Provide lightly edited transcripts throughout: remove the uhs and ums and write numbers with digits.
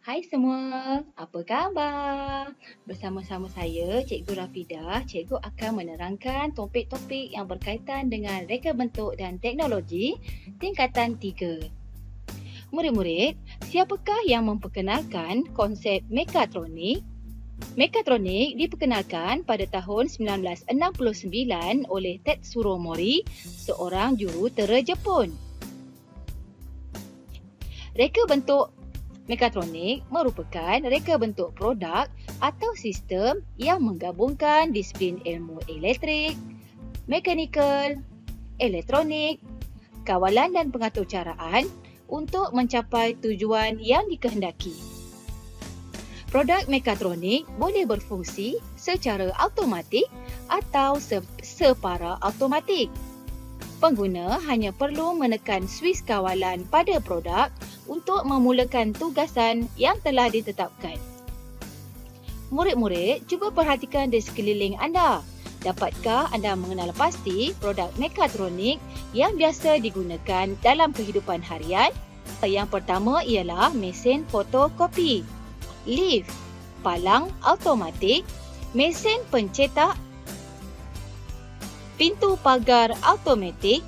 Hai semua, apa khabar? Bersama-sama saya, Cikgu Rafidah, cikgu akan menerangkan topik-topik yang berkaitan dengan reka bentuk dan teknologi tingkatan 3. Murid-murid, siapakah yang memperkenalkan konsep mekatronik? Mekatronik diperkenalkan pada tahun 1969 oleh Tetsuro Mori, seorang jurutera Jepun. Reka bentuk mekatronik merupakan reka bentuk produk atau sistem yang menggabungkan disiplin ilmu elektrik, mekanikal, elektronik, kawalan dan pengaturcaraan untuk mencapai tujuan yang dikehendaki. Produk mekatronik boleh berfungsi secara automatik atau separa automatik. Pengguna hanya perlu menekan suis kawalan pada produk untuk memulakan tugasan yang telah ditetapkan. Murid-murid, cuba perhatikan di sekeliling anda. Dapatkah anda mengenal pasti produk mekatronik yang biasa digunakan dalam kehidupan harian? Yang pertama ialah mesin fotokopi, lift, palang automatik, mesin pencetak, pintu pagar automatik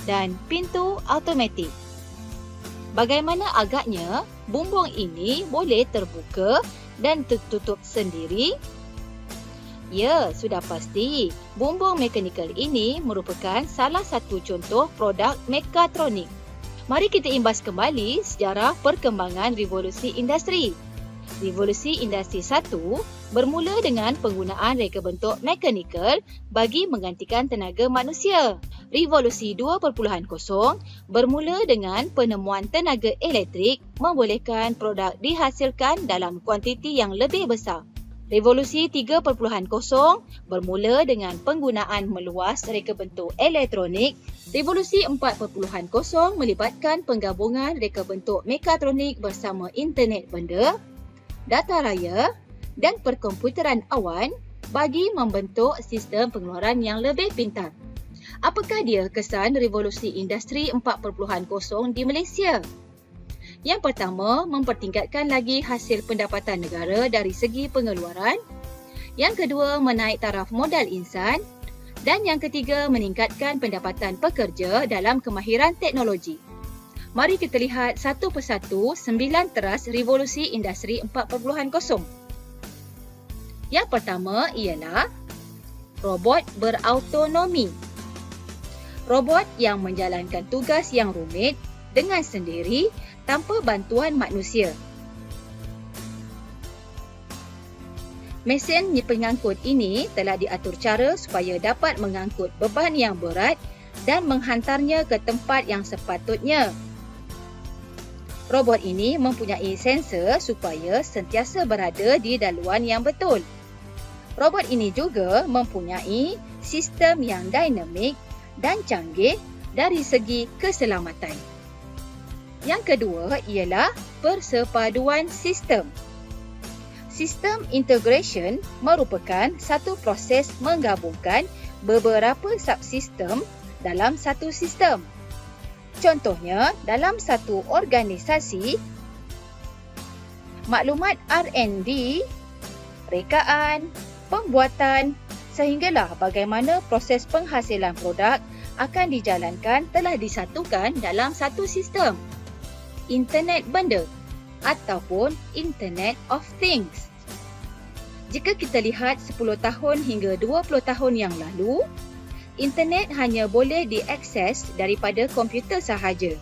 dan pintu automatik. Bagaimana agaknya bumbung ini boleh terbuka dan tertutup sendiri? Ya, sudah pasti. Bumbung mekanikal ini merupakan salah satu contoh produk mekatronik. Mari kita imbas kembali sejarah perkembangan revolusi industri. Revolusi Industri 1 bermula dengan penggunaan reka bentuk mekanikal bagi menggantikan tenaga manusia. Revolusi 2.0 bermula dengan penemuan tenaga elektrik membolehkan produk dihasilkan dalam kuantiti yang lebih besar. Revolusi 3.0 bermula dengan penggunaan meluas reka bentuk elektronik. Revolusi 4.0 melibatkan penggabungan reka bentuk mekatronik bersama internet benda, data raya dan perkomputeran awan bagi membentuk sistem pengeluaran yang lebih pintar. Apakah dia kesan revolusi industri 4.0 di Malaysia? Yang pertama, mempertingkatkan lagi hasil pendapatan negara dari segi pengeluaran. Yang kedua, menaik taraf modal insan. Dan yang ketiga, meningkatkan pendapatan pekerja dalam kemahiran teknologi. Mari kita lihat satu persatu 9 teras revolusi industri 4.0. Yang pertama ialah robot berautonomi. Robot yang menjalankan tugas yang rumit dengan sendiri tanpa bantuan manusia. Mesin pengangkut ini telah diatur cara supaya dapat mengangkut beban yang berat dan menghantarnya ke tempat yang sepatutnya. Robot ini mempunyai sensor supaya sentiasa berada di daluan yang betul. Robot ini juga mempunyai sistem yang dinamik dan canggih dari segi keselamatan. Yang kedua ialah persepaduan sistem. Sistem integration merupakan satu proses menggabungkan beberapa subsistem dalam satu sistem. Contohnya, dalam satu organisasi, maklumat R&D, rekaan, pembuatan, sehinggalah bagaimana proses penghasilan produk akan dijalankan telah disatukan dalam satu sistem. Internet benda ataupun Internet of Things. Jika kita lihat 10 tahun hingga 20 tahun yang lalu, internet hanya boleh diakses daripada komputer sahaja.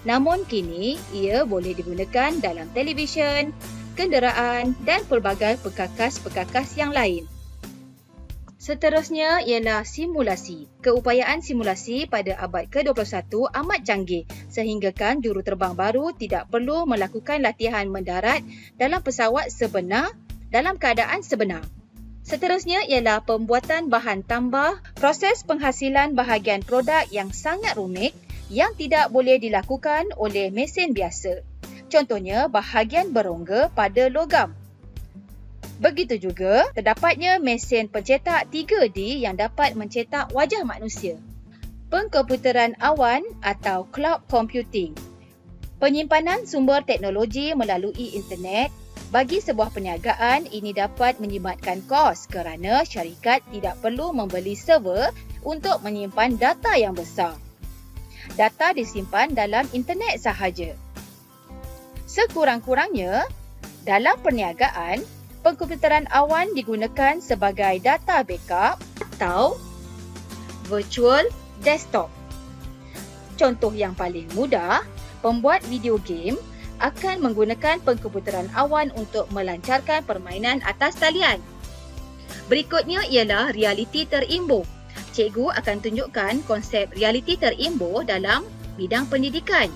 Namun kini, ia boleh digunakan dalam televisyen, kenderaan dan pelbagai perkakas-perkakas yang lain. Seterusnya ialah simulasi. Keupayaan simulasi pada abad ke-21 amat canggih sehinggakan juruterbang baru tidak perlu melakukan latihan mendarat dalam pesawat sebenar dalam keadaan sebenar. Seterusnya ialah pembuatan bahan tambah, proses penghasilan bahagian produk yang sangat rumit yang tidak boleh dilakukan oleh mesin biasa. Contohnya bahagian berongga pada logam. Begitu juga, terdapatnya mesin pencetak 3D yang dapat mencetak wajah manusia. Pengkomputeran awan atau cloud computing. Penyimpanan sumber teknologi melalui internet bagi sebuah perniagaan ini dapat menjimatkan kos kerana syarikat tidak perlu membeli server untuk menyimpan data yang besar. Data disimpan dalam internet sahaja. Sekurang-kurangnya, dalam perniagaan, pengkomputeran awan digunakan sebagai data backup atau virtual desktop. Contoh yang paling mudah, pembuat video game akan menggunakan pengkomputeran awan untuk melancarkan permainan atas talian. Berikutnya ialah realiti terimbul. Cikgu akan tunjukkan konsep realiti terimbul dalam bidang pendidikan.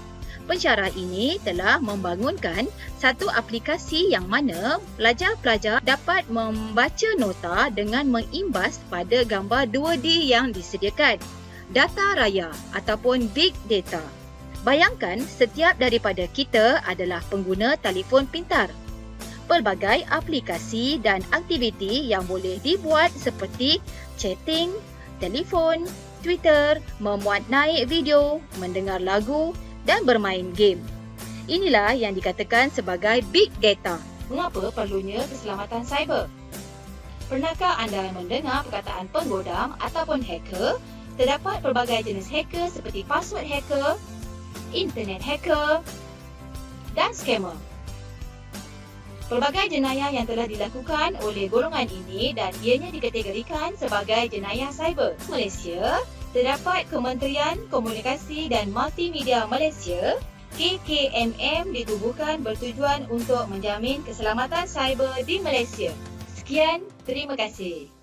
Pensyarah ini telah membangunkan satu aplikasi yang mana pelajar-pelajar dapat membaca nota dengan mengimbas pada gambar 2D yang disediakan. Data raya ataupun big data. Bayangkan setiap daripada kita adalah pengguna telefon pintar. Pelbagai aplikasi dan aktiviti yang boleh dibuat seperti chatting, telefon, Twitter, memuat naik video, mendengar lagu dan bermain game. Inilah yang dikatakan sebagai big data. Mengapa perlunya keselamatan cyber? Pernahkah anda mendengar perkataan penggodam ataupun hacker? Terdapat pelbagai jenis hacker seperti password hacker, internet hacker dan scammer. Pelbagai jenayah yang telah dilakukan oleh golongan ini dan ianya dikategorikan sebagai jenayah cyber. Malaysia, terdapat Kementerian Komunikasi dan Multimedia Malaysia, KKMM ditubuhkan bertujuan untuk menjamin keselamatan cyber di Malaysia. Sekian, terima kasih.